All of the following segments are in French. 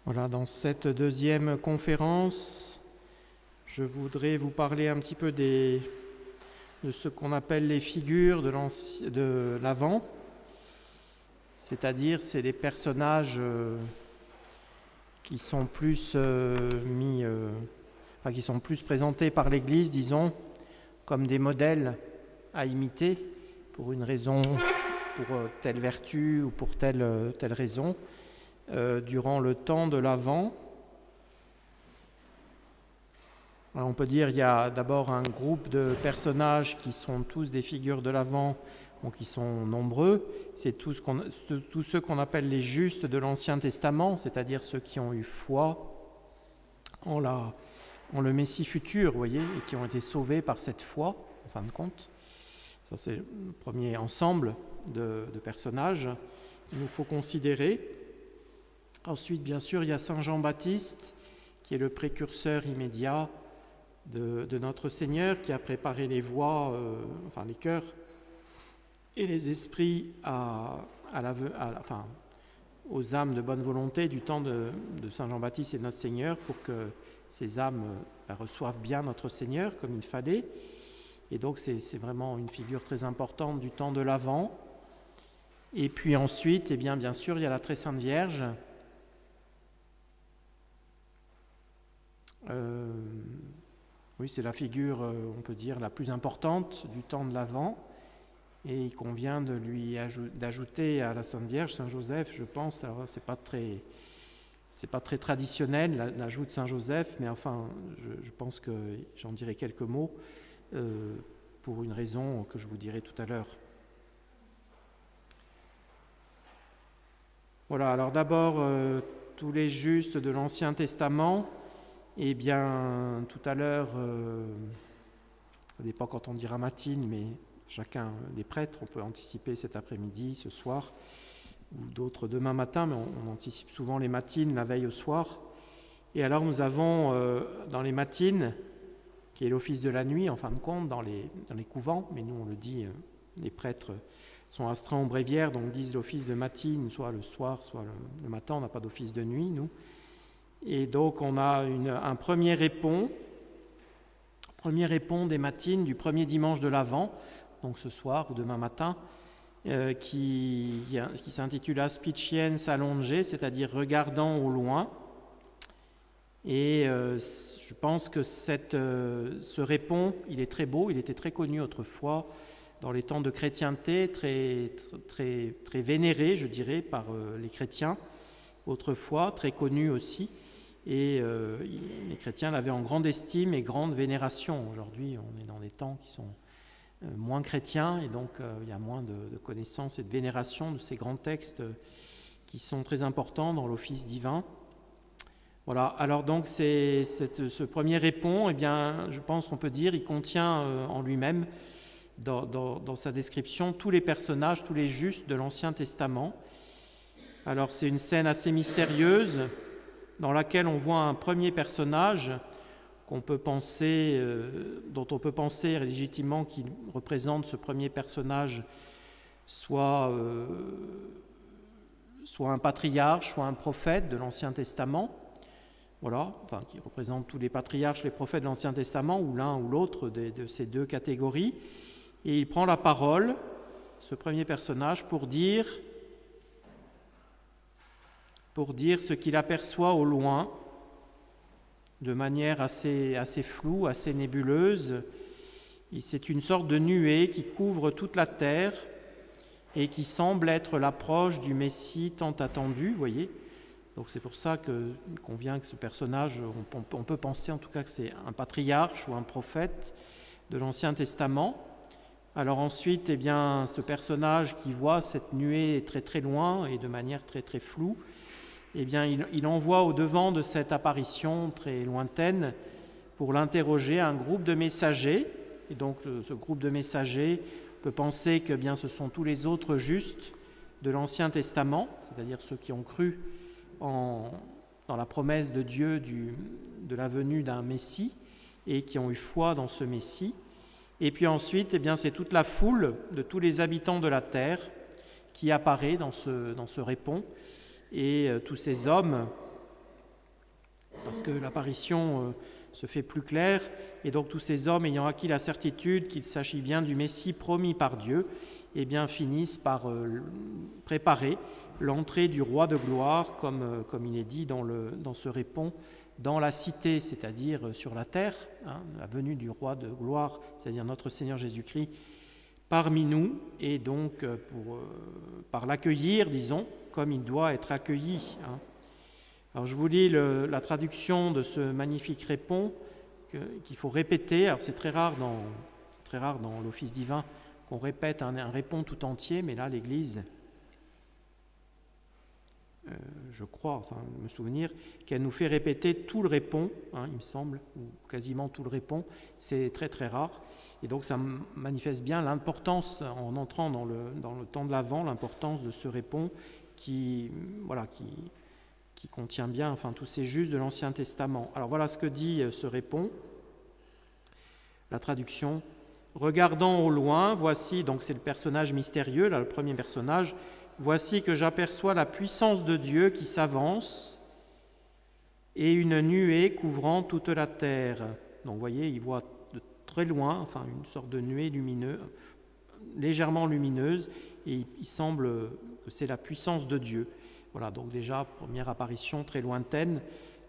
Voilà, dans cette deuxième conférence, je voudrais vous parler un petit peu de ce qu'on appelle les figures de l'Avent, c'est-à-dire c'est les personnages qui sont plus qui sont plus présentés par l'Église, disons, comme des modèles à imiter pour une raison, pour telle vertu ou pour telle raison. Durant le temps de l'Avent. Alors on peut dire qu'il y a d'abord un groupe de personnages qui sont tous des figures de l'Avent, qui sont nombreux. C'est tous ceux qu'on appelle les justes de l'Ancien Testament, c'est-à-dire ceux qui ont eu foi en le Messie futur, vous voyez, et qui ont été sauvés par cette foi, en fin de compte. Ça, c'est le premier ensemble de personnages qu'il nous faut considérer. Ensuite, bien sûr, il y a Saint Jean-Baptiste, qui est le précurseur immédiat de notre Seigneur, qui a préparé les voies, les cœurs et les esprits aux âmes de bonne volonté du temps de Saint Jean-Baptiste et de notre Seigneur, pour que ces âmes reçoivent bien notre Seigneur comme il fallait. Et donc, c'est vraiment une figure très importante du temps de l'Avent. Et puis ensuite, bien sûr, il y a la Très Sainte Vierge, oui, c'est la figure, on peut dire, la plus importante du temps de l'Avent, et il convient d'ajouter à la Sainte Vierge Saint Joseph, je pense. Alors c'est pas très traditionnel l'ajout de Saint Joseph, mais enfin, je pense que j'en dirai quelques mots pour une raison que je vous dirai tout à l'heure. Voilà. Alors d'abord, tous les justes de l'Ancien Testament. Eh bien, tout à l'heure, ça dépend quand on dira matine, mais chacun des prêtres, on peut anticiper cet après-midi, ce soir, ou d'autres demain matin, mais on anticipe souvent les matines, la veille au soir. Et alors nous avons dans les matines, qui est l'office de la nuit, en fin de compte, dans les couvents, mais nous on le dit, les prêtres sont astreints aux bréviaires, donc disent l'office de matine, soit le soir, soit le matin, on n'a pas d'office de nuit, nous. Et donc on a un premier répond des matines du premier dimanche de l'Avent, donc ce soir ou demain matin, qui s'intitule Aspiciens allongé, c'est-à-dire regardant au loin. Et je pense que ce répond, il est très beau, il était très connu autrefois dans les temps de chrétienté, très, très, très vénéré, je dirais, par les chrétiens autrefois, très connu aussi. Et les chrétiens l'avaient en grande estime et grande vénération. Aujourd'hui, on est dans des temps qui sont moins chrétiens, et donc il y a moins de connaissance et de vénération de ces grands textes qui sont très importants dans l'office divin. Voilà. Alors donc, ce premier répond, je pense qu'on peut dire, il contient en lui-même, dans sa description, tous les personnages, tous les justes de l'Ancien Testament. Alors c'est une scène assez mystérieuse, dans laquelle on voit un premier personnage dont on peut penser légitimement qu'il représente, ce premier personnage, soit un patriarche, soit un prophète de l'Ancien Testament, voilà, qui représente tous les patriarches, les prophètes de l'Ancien Testament, ou l'un ou l'autre de ces deux catégories. Et il prend la parole, ce premier personnage, pour dire ce qu'il aperçoit au loin, de manière assez floue, assez nébuleuse. C'est une sorte de nuée qui couvre toute la terre et qui semble être l'approche du Messie tant attendu, vous voyez. Donc c'est pour ça qu'il convient que ce personnage, on peut penser en tout cas que c'est un patriarche ou un prophète de l'Ancien Testament. Alors ensuite, ce personnage qui voit cette nuée très très loin et de manière très très floue, il envoie au-devant de cette apparition très lointaine, pour l'interroger, un groupe de messagers. Et donc ce groupe de messagers peut penser que ce sont tous les autres justes de l'Ancien Testament, c'est-à-dire ceux qui ont cru dans la promesse de Dieu de la venue d'un Messie et qui ont eu foi dans ce Messie. Et puis ensuite, c'est toute la foule de tous les habitants de la terre qui apparaît dans ce répond. Et tous ces hommes parce que l'apparition se fait plus claire, et donc tous ces hommes ayant acquis la certitude qu'il s'agit bien du Messie promis par Dieu, eh bien finissent par préparer l'entrée du roi de gloire, comme il est dit dans ce répond, dans la cité, c'est-à-dire sur la terre, la venue du roi de gloire, c'est-à-dire notre Seigneur Jésus-Christ, parmi nous, et donc par l'accueillir, disons, comme il doit être accueilli. Alors je vous lis la traduction de ce magnifique répond qu'il faut répéter. Alors c'est très rare dans l'office divin qu'on répète un répond tout entier, mais là l'Église, je crois, me souvenir, qu'elle nous fait répéter tout le répond, il me semble, ou quasiment tout le répond. C'est très très rare. Et donc ça manifeste bien l'importance, en entrant dans le temps de l'Avent, l'importance de ce répond qui contient bien tous ces justes de l'Ancien Testament. Alors voilà ce que dit ce répond, la traduction. Regardant au loin, voici, donc c'est le personnage mystérieux, là, le premier personnage, voici que j'aperçois la puissance de Dieu qui s'avance et une nuée couvrant toute la terre. Donc vous voyez, il voit de très loin, une sorte de nuée lumineuse, légèrement lumineuse, et il semble que c'est la puissance de Dieu. Voilà, donc déjà, première apparition très lointaine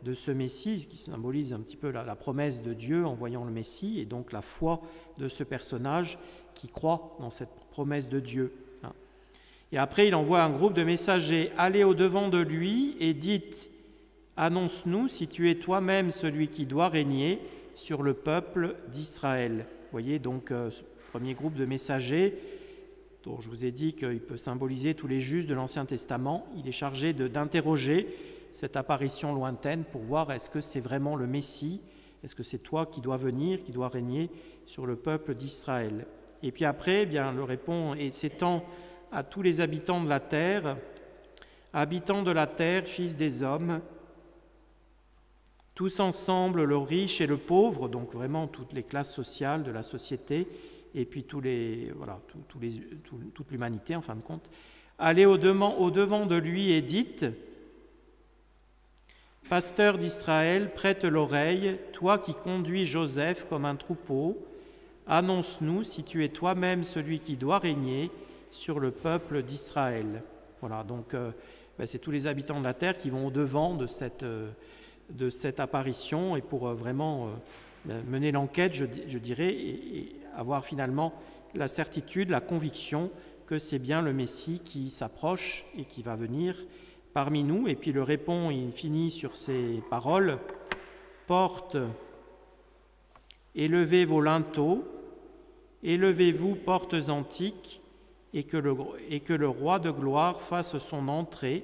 de ce Messie, qui symbolise un petit peu la promesse de Dieu en voyant le Messie, et donc la foi de ce personnage qui croit dans cette promesse de Dieu. Et après, il envoie un groupe de messagers, « Allez au-devant de lui et dites, annonce-nous si tu es toi-même celui qui doit régner sur le peuple d'Israël. » Vous voyez, donc, ce premier groupe de messagers, dont je vous ai dit qu'il peut symboliser tous les justes de l'Ancien Testament, il est chargé d'interroger cette apparition lointaine pour voir est-ce que c'est vraiment le Messie, est-ce que c'est toi qui dois venir, qui dois régner sur le peuple d'Israël. Et puis après, le répond et s'étend à tous les habitants de la terre, habitants de la terre, fils des hommes, tous ensemble, le riche et le pauvre, donc vraiment toutes les classes sociales de la société, et puis toute l'humanité en fin de compte, allez au-devant de lui et dites, pasteur d'Israël, prête l'oreille, toi qui conduis Joseph comme un troupeau, annonce-nous si tu es toi-même celui qui doit régner sur le peuple d'Israël. Voilà, donc c'est tous les habitants de la terre qui vont au-devant de cette apparition et pour vraiment mener l'enquête, je dirais, et avoir finalement la certitude, la conviction que c'est bien le Messie qui s'approche et qui va venir parmi nous. Et puis le répond, il finit sur ces paroles, « Porte, élevez vos linteaux, élevez-vous, portes antiques, et que le roi de gloire fasse son entrée,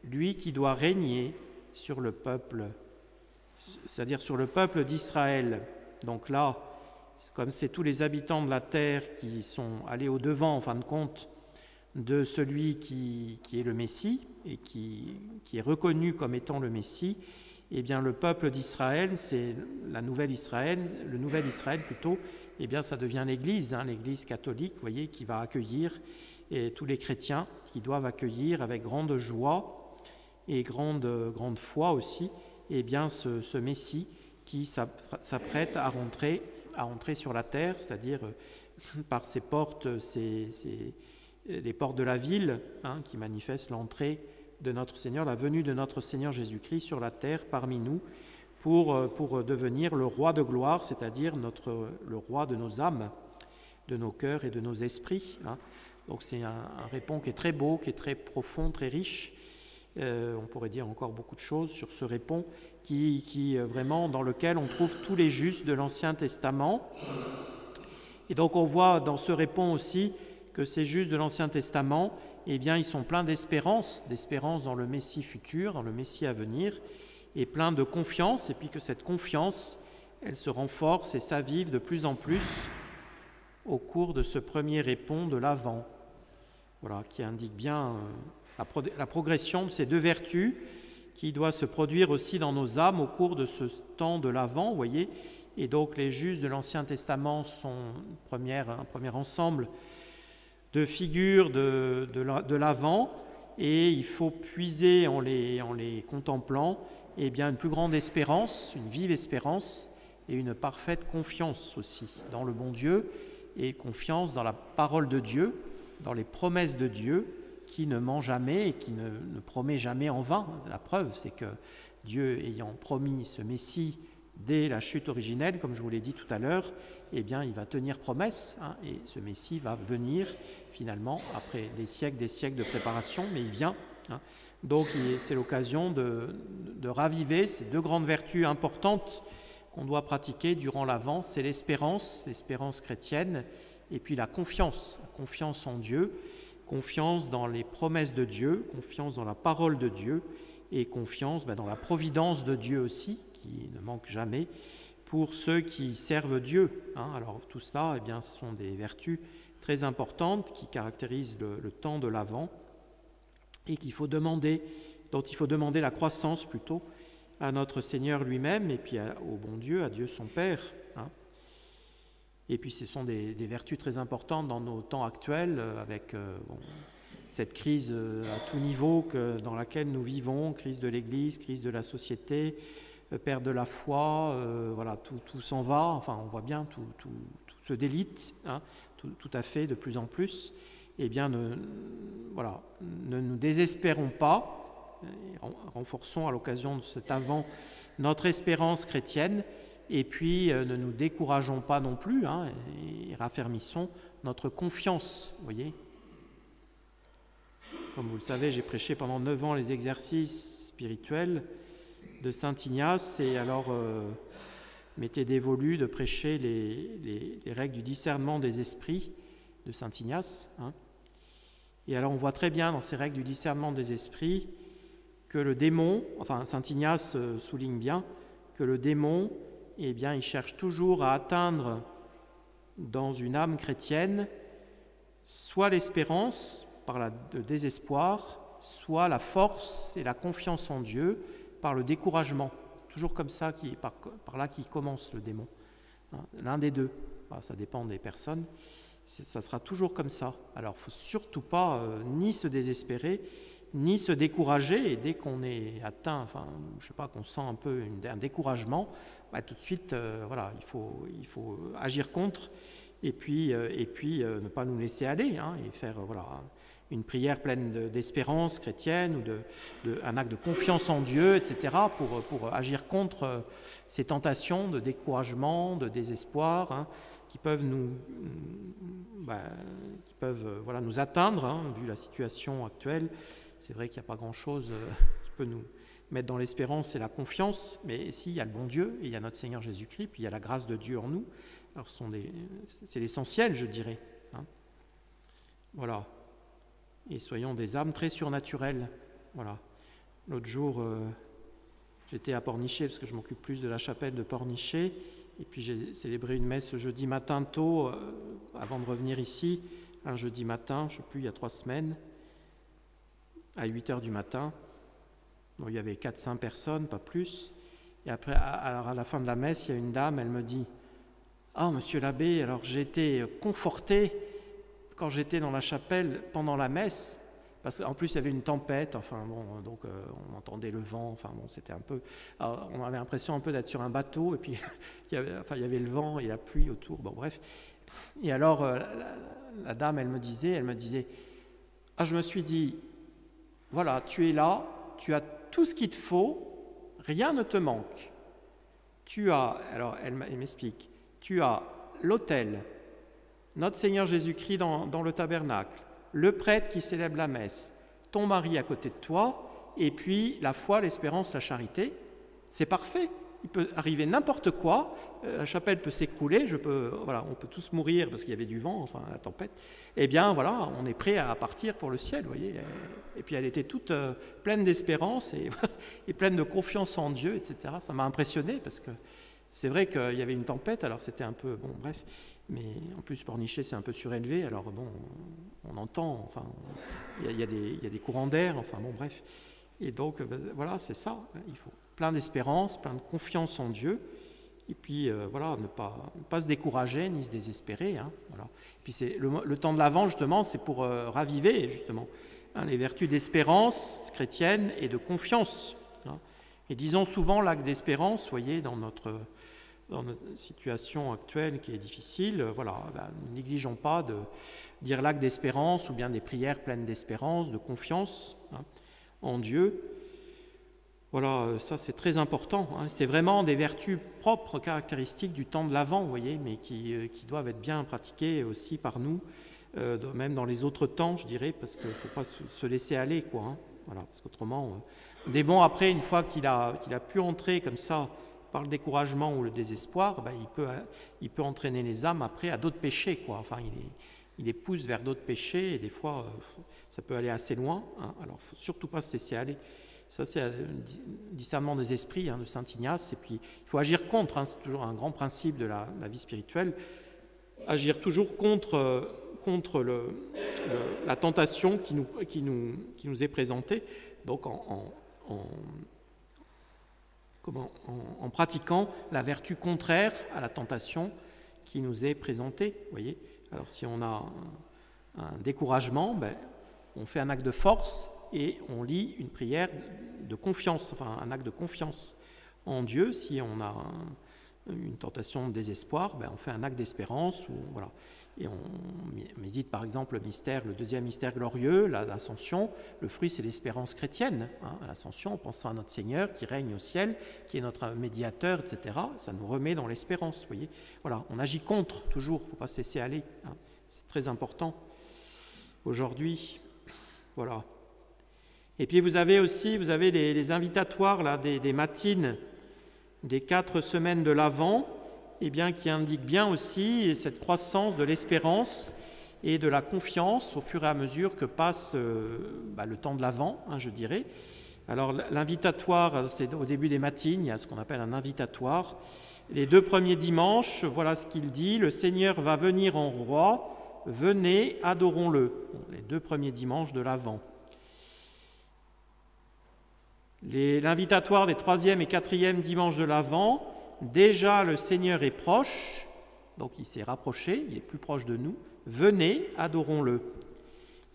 lui qui doit régner sur le peuple, c'est-à-dire sur le peuple d'Israël. » Donc là, comme c'est tous les habitants de la terre qui sont allés au-devant, en fin de compte, de celui qui est le Messie et qui est reconnu comme étant le Messie, eh bien le peuple d'Israël, c'est le nouvel Israël plutôt, eh bien ça devient l'Église, l'Église catholique, vous voyez, qui va accueillir, et tous les chrétiens qui doivent accueillir avec grande joie et grande foi aussi, eh bien ce Messie qui s'apprête à rentrer sur la terre, c'est-à-dire par ses portes, les portes de la ville, qui manifestent l'entrée de notre Seigneur, la venue de notre Seigneur Jésus-Christ sur la terre parmi nous, pour devenir le roi de gloire, c'est-à-dire le roi de nos âmes, de nos cœurs et de nos esprits. Donc c'est un répond qui est très beau, qui est très profond, très riche. On pourrait dire encore beaucoup de choses sur ce répond qui vraiment dans lequel on trouve tous les justes de l'Ancien Testament. Et donc on voit dans ce répond aussi que ces justes de l'Ancien Testament, eh bien, ils sont pleins d'espérance dans le Messie futur, dans le Messie à venir, et pleins de confiance, et puis que cette confiance, elle se renforce et s'avive de plus en plus au cours de ce premier répond de l'Avent, voilà, qui indique bien la progression de ces deux vertus qui doit se produire aussi dans nos âmes au cours de ce temps de l'Avent, vous voyez. Et donc les justes de l'Ancien Testament sont un premier ensemble de figures de l'Avent, et il faut puiser en les contemplant, eh bien, une plus grande espérance, une vive espérance et une parfaite confiance aussi dans le bon Dieu et confiance dans la parole de Dieu, dans les promesses de Dieu qui ne ment jamais et qui ne promet jamais en vain. La preuve, c'est que Dieu ayant promis ce Messie dès la chute originelle, comme je vous l'ai dit tout à l'heure, eh bien, il va tenir promesse, et ce Messie va venir finalement après des siècles de préparation, mais il vient. Donc, c'est l'occasion de raviver ces deux grandes vertus importantes qu'on doit pratiquer durant l'Avent, c'est l'espérance chrétienne, et puis la confiance en Dieu, confiance dans les promesses de Dieu, confiance dans la parole de Dieu, et confiance dans la providence de Dieu aussi, qui ne manque jamais, pour ceux qui servent Dieu. Alors tout cela, eh bien, ce sont des vertus très importantes qui caractérisent le temps de l'Avent et dont il faut demander la croissance plutôt à notre Seigneur lui-même et puis au bon Dieu, à Dieu son Père. Et puis ce sont des vertus très importantes dans nos temps actuels avec cette crise à tout niveau dans laquelle nous vivons, crise de l'Église, crise de la société, perte de la foi, voilà, tout s'en va, enfin on voit bien, tout se délite, tout à fait, de plus en plus. Eh bien, ne nous désespérons pas, renforçons à l'occasion de cet Avent notre espérance chrétienne, et puis ne nous décourageons pas non plus, et raffermissons notre confiance, vous voyez. Comme vous le savez, j'ai prêché pendant 9 ans les exercices spirituels de Saint Ignace, et alors m'était dévolu de prêcher les règles du discernement des esprits de Saint Ignace. Et alors on voit très bien dans ces règles du discernement des esprits que le démon, enfin Saint Ignace souligne bien que le démon, eh bien, il cherche toujours à atteindre dans une âme chrétienne soit l'espérance par le désespoir, soit la force et la confiance en Dieu par le découragement. C'est toujours comme ça, par là qu'il commence le démon. L'un des deux. Ça dépend des personnes. Ça sera toujours comme ça. Alors, il ne faut surtout pas ni se désespérer, ni se décourager. Et dès qu'on est atteint, je sais pas, qu'on sent un peu un découragement, tout de suite, il faut agir contre. Et puis ne pas nous laisser aller, et faire une prière pleine d'espérance chrétienne ou un acte de confiance en Dieu, etc., pour agir contre ces tentations de découragement, de désespoir, qui peuvent nous atteindre, vu la situation actuelle. C'est vrai qu'il n'y a pas grand-chose qui peut nous mettre dans l'espérance et la confiance, mais si, il y a le bon Dieu, et il y a notre Seigneur Jésus-Christ, puis il y a la grâce de Dieu en nous. Alors c'est l'essentiel, je dirais. Voilà. Et soyons des âmes très surnaturelles. Voilà. L'autre jour, j'étais à Pornichet, parce que je m'occupe plus de la chapelle de Pornichet, et puis j'ai célébré une messe jeudi matin tôt, avant de revenir ici, un jeudi matin, je ne sais plus, il y a 3 semaines, à 8h du matin. Bon, il y avait 400 personnes, pas plus. Et après, à la fin de la messe, il y a une dame, elle me dit « Ah, monsieur l'abbé, alors j'ai été confortée quand j'étais dans la chapelle pendant la messe, parce qu'en plus il y avait une tempête, donc on entendait le vent, c'était un peu... Alors, on avait l'impression un peu d'être sur un bateau, et puis il y avait le vent et la pluie autour, bref. Et alors la dame, elle me disait, je me suis dit, voilà, tu es là, tu as tout ce qu'il te faut, rien ne te manque. Alors elle m'explique, tu as l'autel, notre Seigneur Jésus-Christ dans le tabernacle, le prêtre qui célèbre la messe, ton mari à côté de toi, et puis la foi, l'espérance, la charité, c'est parfait. Il peut arriver n'importe quoi, la chapelle peut s'écrouler, on peut tous mourir parce qu'il y avait du vent, la tempête. Eh bien, voilà, on est prêt à partir pour le ciel, vous voyez. Et puis elle était toute pleine d'espérance et pleine de confiance en Dieu, etc. Ça m'a impressionné parce que c'est vrai qu'il y avait une tempête, alors c'était un peu, bref. Mais en plus, Pornichet, c'est un peu surélevé, alors on entend, il y a des courants d'air, bref. Et donc, voilà, c'est ça, il faut plein d'espérance, plein de confiance en Dieu, et puis, ne pas se décourager, ni se désespérer, voilà. Et puis, le temps de l'Avent, justement, c'est pour raviver, justement, les vertus d'espérance chrétienne et de confiance, Et disons souvent l'acte d'espérance, vous voyez, dans notre situation actuelle qui est difficile, voilà, ne négligeons pas de dire l'acte d'espérance ou bien des prières pleines d'espérance, de confiance en Dieu. Voilà, ça c'est très important. C'est vraiment des vertus propres, caractéristiques du temps de l'Avent, vous voyez, mais qui doivent être bien pratiquées aussi par nous, même dans les autres temps, je dirais, parce qu'il ne faut pas se laisser aller, quoi. Voilà, parce qu'autrement, démon, après, une fois qu'il a pu entrer comme ça par le découragement ou le désespoir, il peut entraîner les âmes après à d'autres péchés, quoi. Enfin, il les pousse vers d'autres péchés et des fois, ça peut aller assez loin. Alors, il ne faut surtout pas se laisser aller. Ça, c'est un discernement des esprits de saint Ignace. Et puis, il faut agir contre. C'est toujours un grand principe de la vie spirituelle. Agir toujours contre la tentation qui nous est présentée. Donc, en pratiquant la vertu contraire à la tentation qui nous est présentée. Vous voyez ? Alors, si on a un découragement, on fait un acte de force et on lit une prière de confiance, enfin un acte de confiance en Dieu. Si on a une tentation de désespoir, on fait un acte d'espérance. Voilà. Et on médite par exemple le deuxième mystère glorieux, l'Ascension. Le fruit, c'est l'espérance chrétienne. L'Ascension, en pensant à notre Seigneur qui règne au ciel, qui est notre médiateur, etc. Ça nous remet dans l'espérance, vous voyez. Voilà, on agit contre, toujours, il ne faut pas se laisser aller. C'est très important aujourd'hui. Voilà. Et puis vous avez les invitatoires là, des matines des 4 semaines de l'Avent, qui indiquent bien aussi cette croissance de l'espérance et de la confiance au fur et à mesure que passe le temps de l'Avent, je dirais. Alors l'invitatoire, c'est au début des matines, il y a ce qu'on appelle un invitatoire. Les 2 premiers dimanches, voilà ce qu'il dit: le Seigneur va venir en roi, venez, adorons-le. Les 2 premiers dimanches de l'Avent. L'invitatoire des 3e et 4e dimanches de l'Avent, déjà le Seigneur est proche, donc il s'est rapproché, il est plus proche de nous, venez, adorons-le.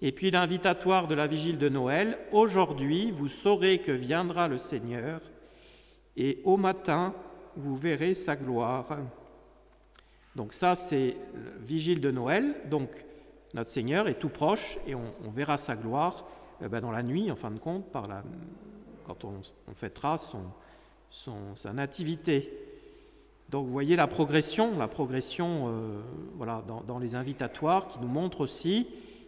Et puis l'invitatoire de la vigile de Noël, aujourd'hui vous saurez que viendra le Seigneur, et au matin vous verrez sa gloire. Donc ça c'est la vigile de Noël, donc notre Seigneur est tout proche et on verra sa gloire dans la nuit, en fin de compte, quand on fêtera sa nativité. Donc vous voyez la progression dans les invitatoires qui nous montre aussi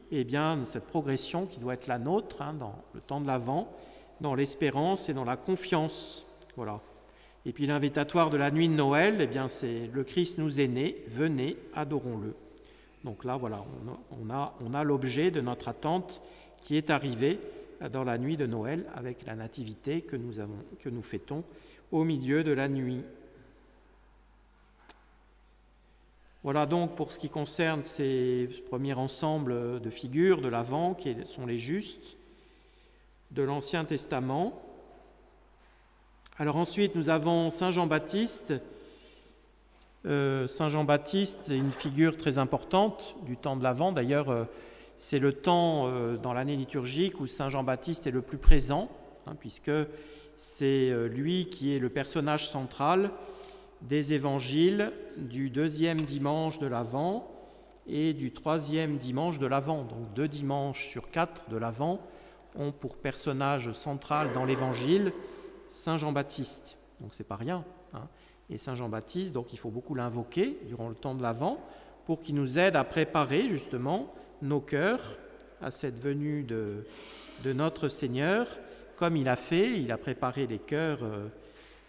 cette progression qui doit être la nôtre dans le temps de l'Avent, dans l'espérance et dans la confiance. Voilà. Et puis l'invitatoire de la nuit de Noël, c'est le Christ nous est né, venez, adorons-le. Donc là, voilà, on a l'objet de notre attente qui est arrivé dans la nuit de Noël avec la nativité que nous fêtons au milieu de la nuit. Voilà donc pour ce qui concerne ces premiers ensembles de figures de l'Avent qui sont les justes de l'Ancien Testament. Alors ensuite nous avons Saint Jean-Baptiste. Saint Jean-Baptiste est une figure très importante du temps de l'Avent. D'ailleurs, c'est le temps dans l'année liturgique où Saint Jean-Baptiste est le plus présent, puisque c'est lui qui est le personnage central des évangiles du 2e dimanche de l'Avent et du 3e dimanche de l'Avent. Donc 2 dimanches sur 4 de l'Avent ont pour personnage central dans l'évangile Saint Jean-Baptiste. Donc c'est pas rien. Et Saint Jean-Baptiste, donc il faut beaucoup l'invoquer durant le temps de l'Avent pour qu'il nous aide à préparer justement nos cœurs à cette venue de notre Seigneur, comme il a préparé les cœurs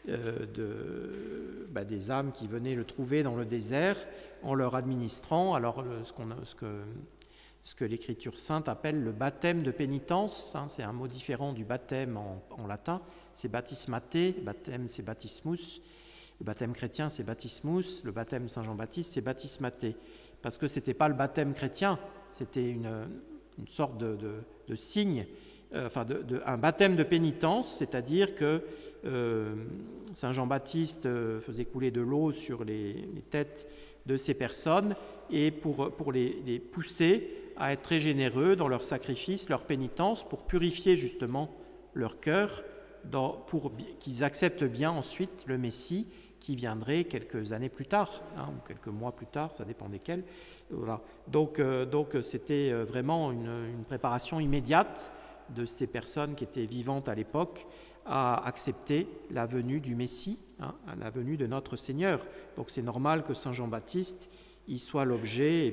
des âmes qui venaient le trouver dans le désert en leur administrant alors ce que l'Écriture sainte appelle le baptême de pénitence. C'est un mot différent du baptême en latin, c'est baptismate, le baptême c'est baptismus, le baptême chrétien c'est baptismus, le baptême de Saint Jean-Baptiste c'est baptismate, parce que ce n'était pas le baptême chrétien, c'était une sorte de signe, un baptême de pénitence, c'est-à-dire que Saint Jean-Baptiste faisait couler de l'eau sur les têtes de ces personnes et pour les pousser à être très généreux dans leur sacrifice, leur pénitence, pour purifier justement leur cœur pour qu'ils acceptent bien ensuite le Messie qui viendrait quelques années plus tard, ou quelques mois plus tard, ça dépend desquels. Voilà. Donc c'était vraiment une préparation immédiate de ces personnes qui étaient vivantes à l'époque à accepter la venue du Messie, la venue de notre Seigneur. Donc c'est normal que Saint Jean-Baptiste il soit l'objet,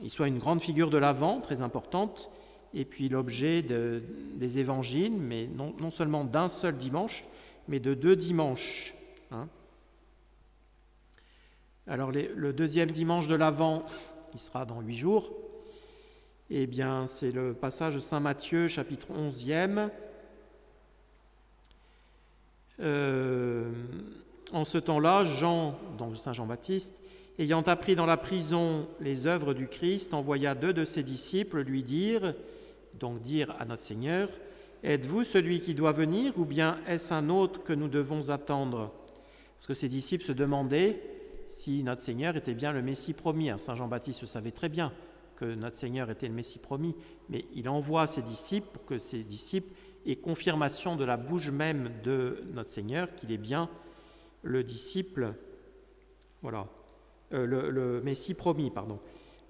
il soit une grande figure de l'Avent, très importante, et puis l'objet des évangiles, mais non seulement d'un seul dimanche, mais de 2 dimanches. Alors le deuxième dimanche de l'Avent, qui sera dans 8 jours, eh bien c'est le passage de Saint Matthieu, chapitre 11e. En ce temps-là, Jean, donc Saint Jean-Baptiste, ayant appris dans la prison les œuvres du Christ, envoya 2 de ses disciples lui dire à notre Seigneur, « Êtes-vous celui qui doit venir ou bien est-ce un autre que nous devons attendre ?» Parce que ses disciples se demandaient si notre Seigneur était bien le Messie promis. Alors, Saint Jean-Baptiste savait très bien que notre Seigneur était le Messie promis, mais il envoie ses disciples pour que ses disciples aient confirmation de la bouche même de notre Seigneur qu'il est bien le disciple, le Messie promis, pardon.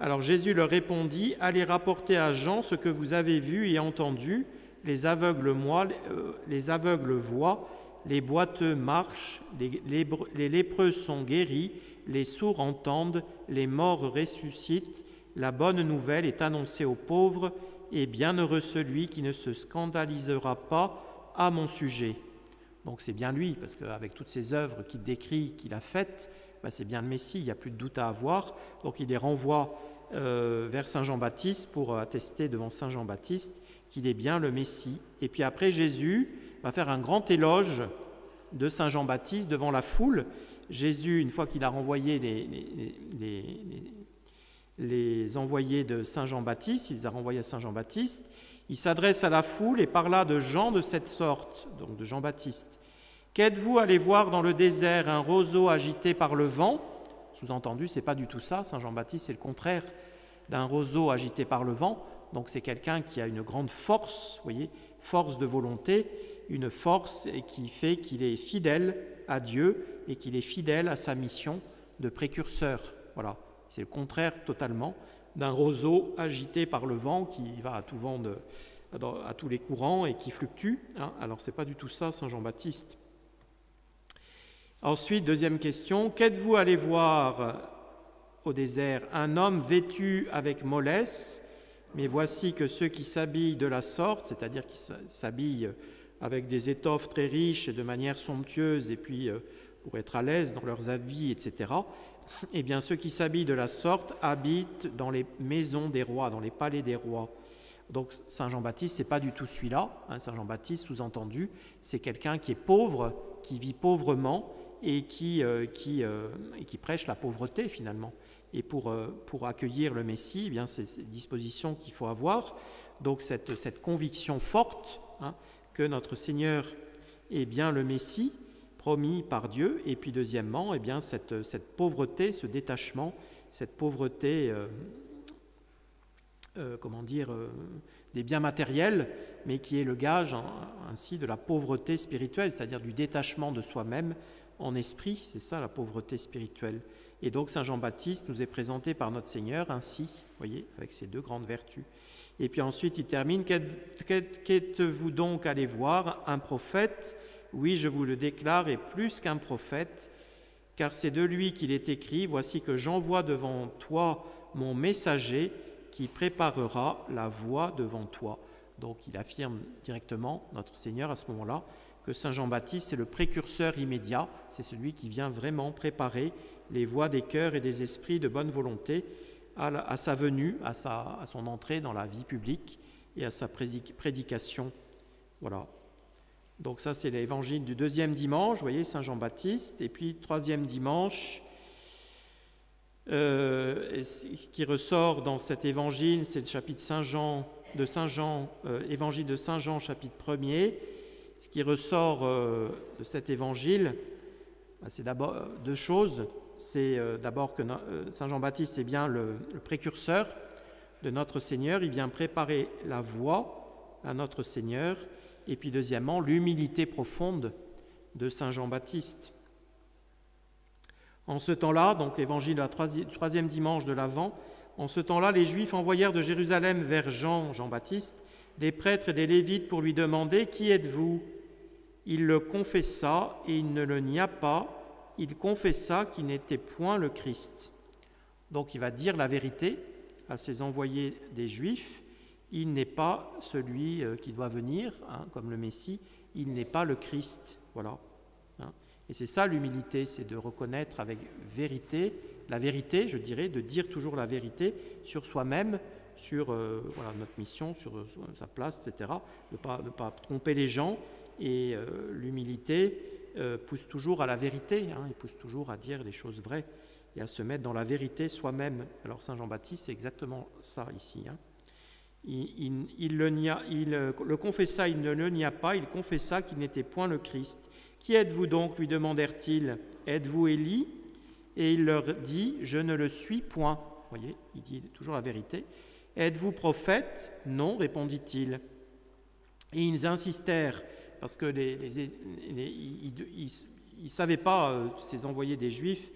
Alors Jésus leur répondit, « Allez rapporter à Jean ce que vous avez vu et entendu, les aveugles voient, les boiteux marchent, les lépreux sont guéris, les sourds entendent, les morts ressuscitent, la bonne nouvelle est annoncée aux pauvres, et bienheureux celui qui ne se scandalisera pas à mon sujet. » Donc c'est bien lui, parce qu'avec toutes ces œuvres qu'il décrit, qu'il a faites, c'est bien le Messie, il n'y a plus de doute à avoir. Donc il les renvoie vers Saint Jean-Baptiste pour attester devant Saint Jean-Baptiste qu'il est bien le Messie. Et puis après, Jésus va faire un grand éloge de Saint Jean-Baptiste devant la foule. Jésus, une fois qu'il a renvoyé les envoyés de Saint Jean-Baptiste, il les a renvoyés à Saint Jean-Baptiste, il s'adresse à la foule et parla de Jean de cette sorte, donc de Jean-Baptiste. « Qu'êtes-vous allé voir dans le désert un roseau agité par le vent ?» Sous-entendu, ce n'est pas du tout ça. Saint Jean-Baptiste, c'est le contraire d'un roseau agité par le vent. Donc c'est quelqu'un qui a une grande force, vous voyez, force de volonté, une force qui fait qu'il est fidèle à Dieu et qu'il est fidèle à sa mission de précurseur. Voilà, c'est le contraire totalement d'un roseau agité par le vent qui va à tout vent, à tous les courants et qui fluctue. Alors ce n'est pas du tout ça, Saint Jean-Baptiste. Ensuite, deuxième question, qu'êtes-vous allé voir au désert? Un homme vêtu avec mollesse, mais voici que ceux qui s'habillent de la sorte, c'est-à-dire qui s'habillent avec des étoffes très riches et de manière somptueuse, et puis pour être à l'aise dans leurs habits, etc., eh bien ceux qui s'habillent de la sorte habitent dans les maisons des rois, dans les palais des rois. Donc Saint Jean-Baptiste, ce n'est pas du tout celui-là. Saint Jean-Baptiste, sous-entendu, c'est quelqu'un qui est pauvre, qui vit pauvrement, et qui prêche la pauvreté finalement. Et pour accueillir le Messie, eh bien, c'est ces dispositions qu'il faut avoir. Donc cette conviction forte que notre Seigneur est bien le Messie, promis par Dieu. Et puis deuxièmement, eh bien, cette pauvreté, ce détachement, cette pauvreté, des biens matériels, mais qui est le gage ainsi de la pauvreté spirituelle, c'est-à-dire du détachement de soi-même en esprit, c'est ça la pauvreté spirituelle. Et donc Saint Jean-Baptiste nous est présenté par notre Seigneur ainsi, vous voyez, avec ces 2 grandes vertus. Et puis ensuite il termine, qu'êtes-vous donc allé voir? Un prophète? Oui, je vous le déclare, et plus qu'un prophète, car c'est de lui qu'il est écrit, voici que j'envoie devant toi mon messager qui préparera la voie devant toi. Donc il affirme directement, notre Seigneur à ce moment-là, que Saint Jean-Baptiste, c'est le précurseur immédiat, c'est celui qui vient vraiment préparer les voies des cœurs et des esprits de bonne volonté à sa venue, à son entrée dans la vie publique et à sa prédication. Voilà. Donc ça, c'est l'évangile du 2e dimanche, vous voyez, Saint Jean-Baptiste. Et puis, 3e dimanche, ce qui ressort dans cet évangile, c'est le chapitre évangile de Saint Jean, chapitre 1er. Ce qui ressort de cet évangile, c'est d'abord 2 choses. C'est d'abord que Saint Jean-Baptiste est bien le précurseur de notre Seigneur. Il vient préparer la voie à notre Seigneur. Et puis deuxièmement, l'humilité profonde de saint Jean-Baptiste. En ce temps-là, donc l'évangile de la troisième dimanche de l'Avent, en ce temps-là, les Juifs envoyèrent de Jérusalem vers Jean-Baptiste, des prêtres et des Lévites pour lui demander « Qui êtes-vous » Il le confessa et il ne le nia pas. Il confessa qu'il n'était point le Christ. Donc il va dire la vérité à ses envoyés des Juifs. Il n'est pas celui qui doit venir, comme le Messie. Il n'est pas le Christ. Voilà. Et c'est ça l'humilité, c'est de reconnaître avec vérité, la vérité, je dirais, de dire toujours la vérité sur soi-même, sur notre mission, sur sa place, etc. Ne pas tromper les gens. Et l'humilité pousse toujours à la vérité, il pousse toujours à dire les choses vraies et à se mettre dans la vérité soi-même. Alors saint Jean-Baptiste, c'est exactement ça ici. Il le confessa, il ne le nia pas, il confessa qu'il n'était point le Christ. « Qui êtes-vous donc » lui demandèrent-ils. « Êtes-vous Élie » Et il leur dit « Je ne le suis point. » Vous voyez, il dit toujours la vérité. « Êtes-vous prophète » « Non » répondit-il. Et ils insistèrent, parce que ils ne savaient pas, ces envoyés des Juifs,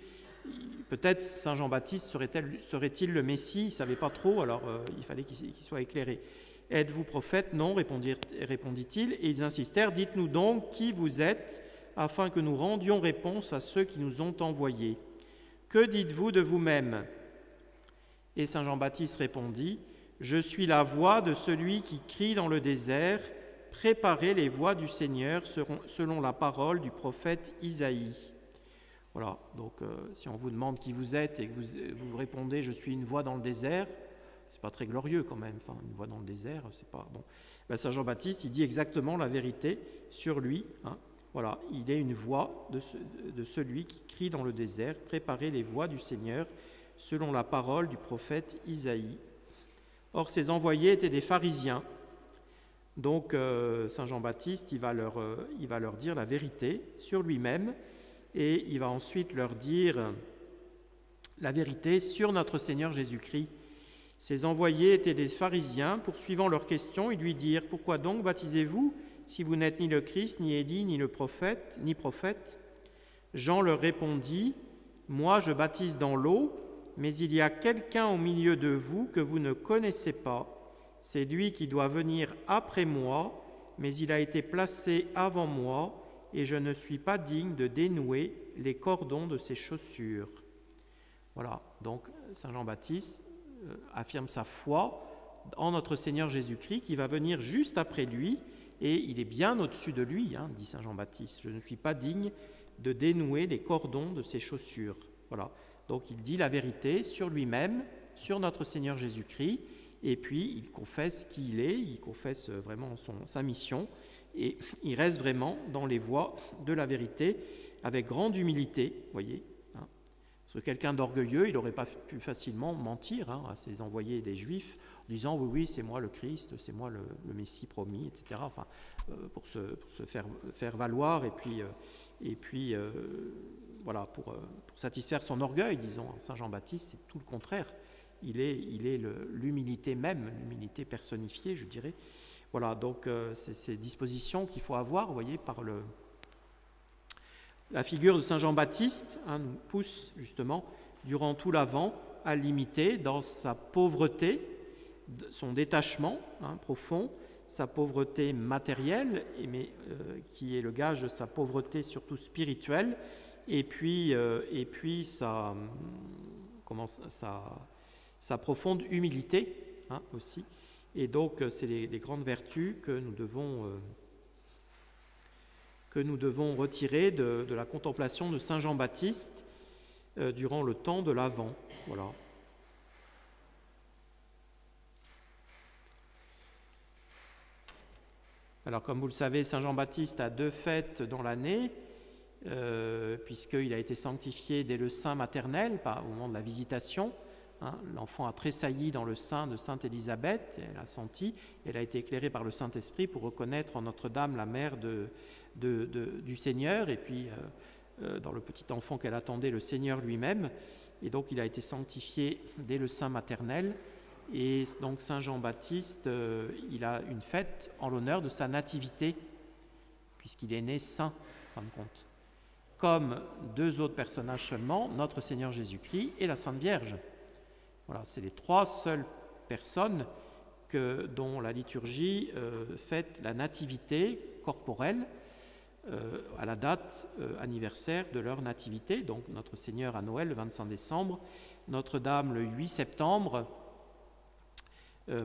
peut-être saint Jean-Baptiste serait-il le Messie, ils ne savaient pas trop, alors il fallait qu'il soit éclairé. « Êtes-vous prophète » ? « Non » répondit-il, et ils insistèrent, « Dites-nous donc qui vous êtes, afin que nous rendions réponse à ceux qui nous ont envoyés. Que dites-vous de vous-même » Et saint Jean-Baptiste répondit, « Je suis la voix de celui qui crie dans le désert, préparez les voies du Seigneur selon la parole du prophète Isaïe. » Voilà, donc si on vous demande qui vous êtes et que vous répondez « Je suis une voix dans le désert », c'est pas très glorieux quand même, enfin, une voix dans le désert, c'est pas bon. Ben, saint Jean-Baptiste, il dit exactement la vérité sur lui. Voilà, il est une voix de celui qui crie dans le désert, préparez les voies du Seigneur selon la parole du prophète Isaïe. Or, ces envoyés étaient des pharisiens. Donc, saint Jean-Baptiste, il va leur dire la vérité sur lui-même et il va ensuite leur dire la vérité sur notre Seigneur Jésus-Christ. Ces envoyés étaient des pharisiens. Poursuivant leurs questions, ils lui dirent « Pourquoi donc baptisez-vous si vous n'êtes ni le Christ, ni Élie, ni prophète ?» Jean leur répondit « Moi, je baptise dans l'eau, mais il y a quelqu'un au milieu de vous que vous ne connaissez pas. C'est lui qui doit venir après moi, mais il a été placé avant moi, et je ne suis pas digne de dénouer les cordons de ses chaussures. » Voilà, donc saint Jean-Baptiste affirme sa foi en notre Seigneur Jésus-Christ qui va venir juste après lui, et il est bien au-dessus de lui, dit saint Jean-Baptiste. « Je ne suis pas digne de dénouer les cordons de ses chaussures. » Voilà, donc il dit la vérité sur lui-même, sur notre Seigneur Jésus-Christ, et puis il confesse qui il est, il confesse vraiment sa mission, et il reste vraiment dans les voies de la vérité avec grande humilité, voyez. Parce que quelqu'un d'orgueilleux, il n'aurait pas pu facilement mentir à ses envoyés des Juifs en disant « Oui, c'est moi le Christ, c'est moi le Messie promis, etc. » Enfin, pour se faire valoir et puis voilà, pour satisfaire son orgueil, disons. Saint Jean-Baptiste, c'est tout le contraire. Il est l'humilité même, l'humilité personnifiée, je dirais. Voilà, donc c'est ces dispositions qu'il faut avoir, vous voyez, par la figure de saint Jean-Baptiste nous pousse justement, durant tout l'Avent, à l'imiter dans sa pauvreté, son détachement profond, sa pauvreté matérielle, mais qui est le gage de sa pauvreté surtout spirituelle, et puis sa profonde humilité aussi. Et donc, c'est les grandes vertus que nous devons retirer de la contemplation de saint Jean-Baptiste durant le temps de l'Avent. Voilà. Alors, comme vous le savez, saint Jean-Baptiste a 2 fêtes dans l'année, puisqu'il a été sanctifié dès le sein maternel, au moment de la visitation. L'enfant a tressailli dans le sein de sainte Élisabeth, elle a senti, elle a été éclairée par le Saint-Esprit pour reconnaître en Notre-Dame la mère du Seigneur, et puis dans le petit enfant qu'elle attendait, le Seigneur lui-même. Et donc il a été sanctifié dès le sein maternel, Et donc Saint Jean-Baptiste, il a une fête en l'honneur de sa nativité, puisqu'il est né saint, en fin de compte. Comme deux autres personnages seulement, notre Seigneur Jésus-Christ et la Sainte Vierge. Voilà, c'est les trois seules personnes dont la liturgie fête la nativité corporelle à la date anniversaire de leur nativité. Donc notre Seigneur à Noël le 25 décembre, Notre-Dame le 8 septembre,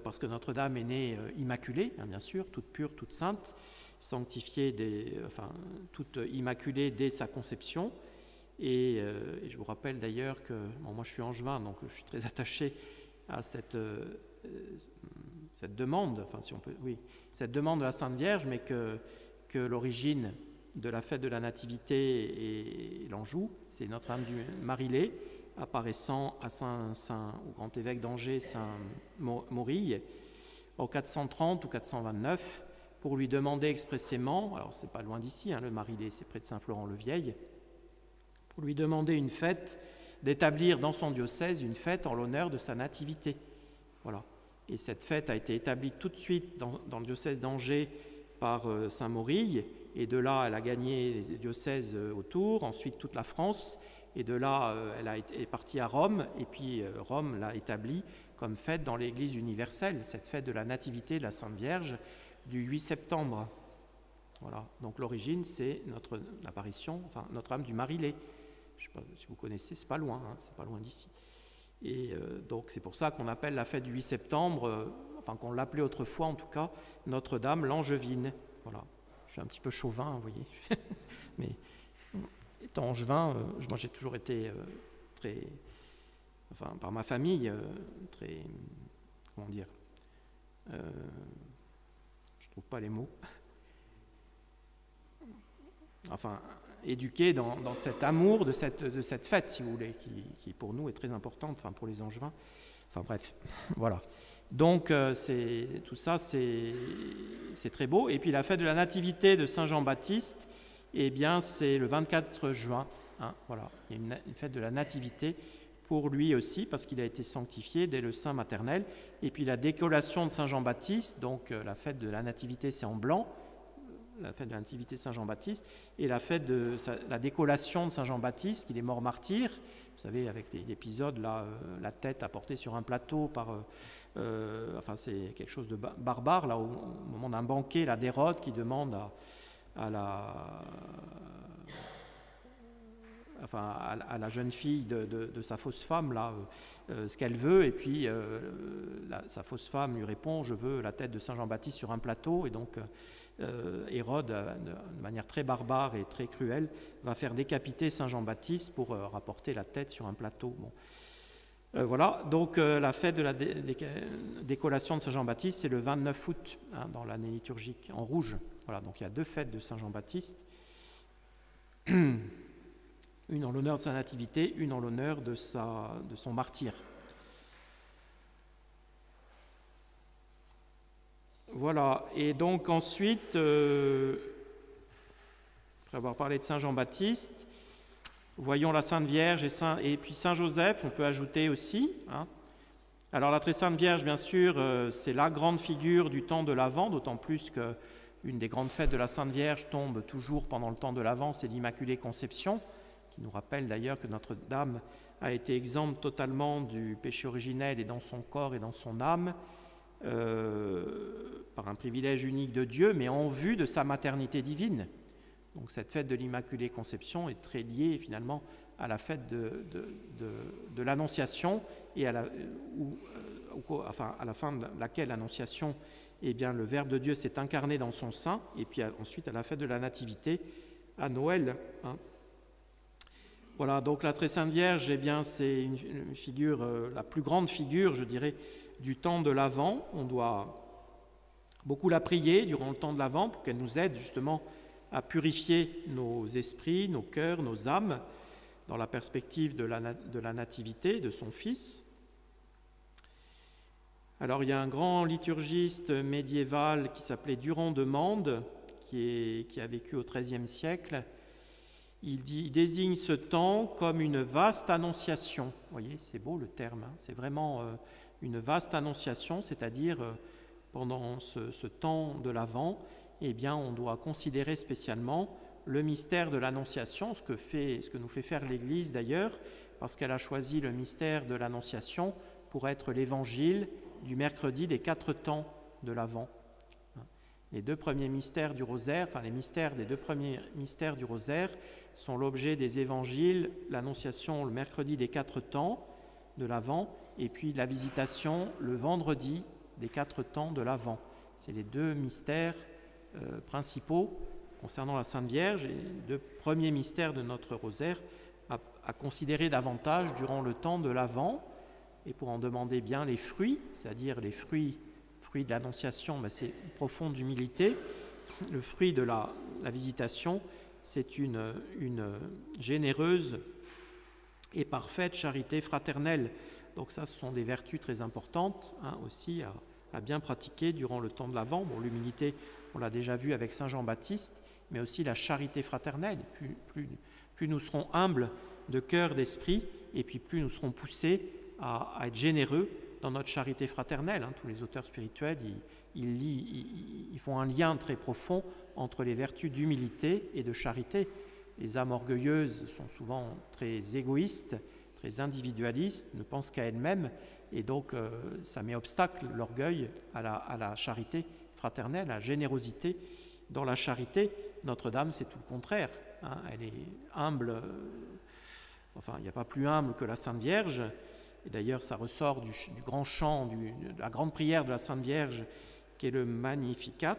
parce que Notre-Dame est née immaculée, hein, bien sûr, toute pure, toute sainte, sanctifiée, toute immaculée dès sa conception. Et je vous rappelle d'ailleurs que, moi je suis angevin, donc je suis très attaché à cette demande, cette demande de la Sainte Vierge, mais que l'origine de la fête de la Nativité et l'Anjou, c'est Notre-Dame du Marilé, apparaissant au grand évêque d'Angers, Saint Morille, en 430 ou 429, pour lui demander expressément, alors c'est pas loin d'ici, hein, le Marilé, c'est près de Saint-Florent-le-Vieil, pour lui demander une fête, d'établir dans son diocèse une fête en l'honneur de sa nativité. Voilà. Et cette fête a été établie tout de suite dans le diocèse d'Angers par Saint Morille, et de là elle a gagné les diocèses autour, ensuite toute la France, et de là elle est partie à Rome, et puis Rome l'a établie comme fête dans l'Église universelle, cette fête de la Nativité de la Sainte Vierge du 8 septembre. Voilà. Donc l'origine, c'est l'apparition, Notre-Dame du Marilé. Je ne sais pas si vous connaissez, c'est pas loin, hein, c'est pas loin d'ici. Et donc c'est pour ça qu'on appelle la fête du 8 septembre, qu'on l'appelait autrefois en tout cas, Notre-Dame l'Angevine. Voilà. Je suis un petit peu chauvin, vous voyez. Mais étant angevin, moi j'ai toujours été par ma famille, très, comment dire, je trouve pas les mots, éduqué dans cet amour de cette fête, si vous voulez, qui pour nous est très importante, pour les angevins. Bref, voilà. Donc tout ça, c'est très beau. Et puis la fête de la Nativité de Saint Jean-Baptiste, eh bien c'est le 24 juin. Hein, voilà, il y a une fête de la Nativité pour lui aussi, parce qu'il a été sanctifié dès le sein maternel. Et puis la décollation de Saint Jean-Baptiste, donc la fête de la Nativité, c'est en blanc, la fête de la Nativité de Saint Jean-Baptiste, et la fête de la décollation de Saint Jean-Baptiste, qu'il est mort martyr. Vous savez, avec l'épisode, là, la tête apportée sur un plateau par... c'est quelque chose de barbare, là, au moment d'un banquet, là, d'Hérode, qui demande à la jeune fille de sa fausse femme, là, ce qu'elle veut, et puis sa fausse femme lui répond « Je veux la tête de Saint Jean-Baptiste sur un plateau », et donc Hérode, de manière très barbare et très cruelle, va faire décapiter Saint Jean-Baptiste pour rapporter la tête sur un plateau. Bon. Voilà, donc la fête de la décollation de Saint Jean-Baptiste, c'est le 29 août, hein, dans l'année liturgique, en rouge. Voilà, donc il y a deux fêtes de Saint Jean-Baptiste, une en l'honneur de sa nativité, une en l'honneur de son martyre. Voilà, et donc ensuite, après avoir parlé de Saint Jean-Baptiste, voyons la Sainte Vierge et puis Saint Joseph, on peut ajouter aussi. Hein. Alors la très Sainte Vierge, bien sûr, c'est la grande figure du temps de l'Avent, d'autant plus qu'une des grandes fêtes de la Sainte Vierge tombe toujours pendant le temps de l'Avent, c'est l'Immaculée Conception, qui nous rappelle d'ailleurs que Notre-Dame a été exempte totalement du péché originel et dans son corps et dans son âme, par un privilège unique de Dieu, mais en vue de sa maternité divine. Donc cette fête de l'Immaculée Conception est très liée finalement à la fête de l'Annonciation, et à la fin de laquelle l'Annonciation, eh bien, le Verbe de Dieu s'est incarné dans son sein, et puis ensuite à la fête de la Nativité, à Noël. Hein. Voilà, donc la très Sainte Vierge, eh bien, c'est une figure, la plus grande figure, je dirais, du temps de l'Avent. On doit beaucoup la prier durant le temps de l'Avent pour qu'elle nous aide justement à purifier nos esprits, nos cœurs, nos âmes dans la perspective de la nativité de son Fils. Alors il y a un grand liturgiste médiéval qui s'appelait Durand de Mende, qui a vécu au XIIIe siècle. Il désigne ce temps comme une vaste annonciation. Vous voyez, c'est beau le terme, hein, c'est vraiment une vaste annonciation, c'est-à-dire pendant ce temps de l'Avent, eh bien, on doit considérer spécialement le mystère de l'Annonciation, ce que nous fait faire l'Église d'ailleurs, parce qu'elle a choisi le mystère de l'Annonciation pour être l'évangile du mercredi des 4 temps de l'Avent. Les 2 premiers mystères du rosaire, les mystères des 2 premiers mystères du rosaire sont l'objet des évangiles, l'Annonciation le mercredi des 4 temps de l'Avent, et puis la visitation le vendredi des 4 temps de l'Avent. C'est les 2 mystères principaux concernant la Sainte Vierge et les 2 premiers mystères de notre rosaire à considérer davantage durant le temps de l'Avent, et pour en demander bien les fruits, c'est-à-dire les fruits de l'Annonciation, c'est une profonde humilité. Le fruit de la visitation, c'est une généreuse et parfaite charité fraternelle. Donc ça, ce sont des vertus très importantes aussi à bien pratiquer durant le temps de l'Avent. Bon, l'humilité, on l'a déjà vu avec Saint Jean-Baptiste, mais aussi la charité fraternelle. Plus nous serons humbles de cœur, d'esprit, et puis plus nous serons poussés à être généreux dans notre charité fraternelle. Tous les auteurs spirituels, ils font un lien très profond entre les vertus d'humilité et de charité. Les âmes orgueilleuses sont souvent très égoïstes, très individualistes, ne pensent qu'à elles-mêmes, et donc ça met obstacle, l'orgueil, à la charité fraternelle, à la générosité. Dans la charité, Notre-Dame, c'est tout le contraire. Elle est humble, il n'y a pas plus humble que la Sainte Vierge. Et d'ailleurs, ça ressort du grand chant, de la grande prière de la Sainte Vierge, qui est le Magnificat,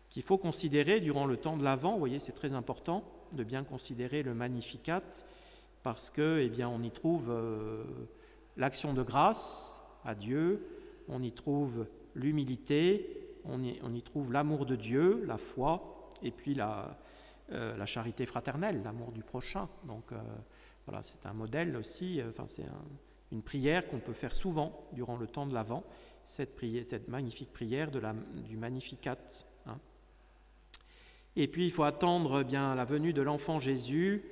qu'il faut considérer durant le temps de l'Avent. Vous voyez, c'est très important de bien considérer le Magnificat, parce que, on y trouve l'action de grâce à Dieu, on y trouve l'humilité, on y trouve l'amour de Dieu, la foi, et puis la charité fraternelle, l'amour du prochain. Donc voilà, c'est un modèle aussi, c'est une prière qu'on peut faire souvent durant le temps de l'Avent, cette magnifique prière du Magnificat. Et puis il faut attendre la venue de l'enfant Jésus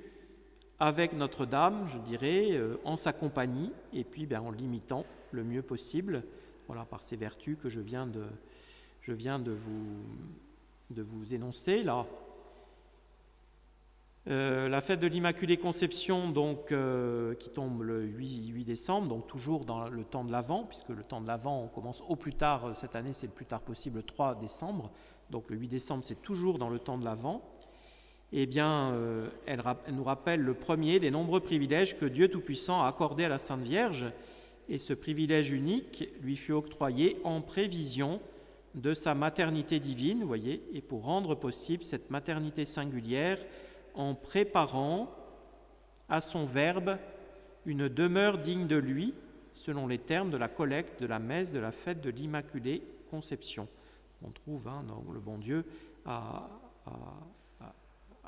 avec Notre-Dame, je dirais, en sa compagnie, et puis en l'imitant le mieux possible, voilà, par ces vertus que je viens de vous énoncer là. La fête de l'Immaculée Conception, donc, qui tombe le 8 décembre, donc toujours dans le temps de l'Avent, puisque le temps de l'Avent, on commence au plus tard, cette année c'est le plus tard possible, le 3 décembre, donc le 8 décembre c'est toujours dans le temps de l'Avent. Eh bien, elle nous rappelle le premier des nombreux privilèges que Dieu Tout-Puissant a accordé à la Sainte Vierge, et ce privilège unique lui fut octroyé en prévision de sa maternité divine, vous voyez, et pour rendre possible cette maternité singulière, en préparant à son Verbe une demeure digne de lui, selon les termes de la collecte de la messe de la fête de l'Immaculée Conception. On trouve dans le bon Dieu à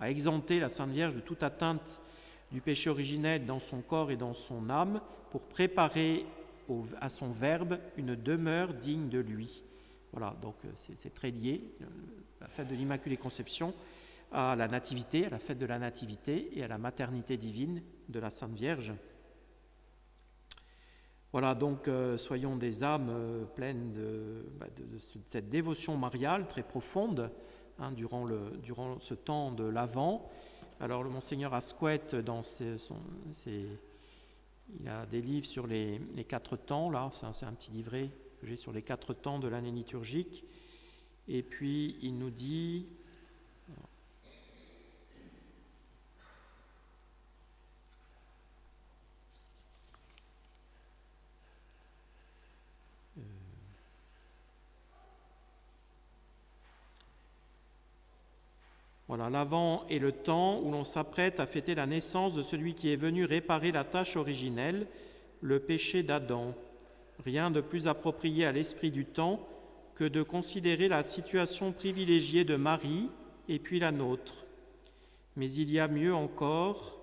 exempter la Sainte Vierge de toute atteinte du péché originel dans son corps et dans son âme, pour préparer à son Verbe une demeure digne de lui. Voilà, donc c'est très lié, la fête de l'Immaculée Conception, à la Nativité, à la fête de la Nativité et à la maternité divine de la Sainte Vierge. Voilà, donc soyons des âmes pleines de cette dévotion mariale très profonde durant ce temps de l'Avent. Alors le Monseigneur Asquette, il a des livres sur les 4 temps, là, c'est un petit livret que j'ai sur les 4 temps de l'année liturgique. Et puis il nous dit... Voilà, l'Avent est le temps où l'on s'apprête à fêter la naissance de celui qui est venu réparer la tâche originelle, le péché d'Adam. Rien de plus approprié à l'esprit du temps que de considérer la situation privilégiée de Marie et puis la nôtre. Mais il y a mieux encore,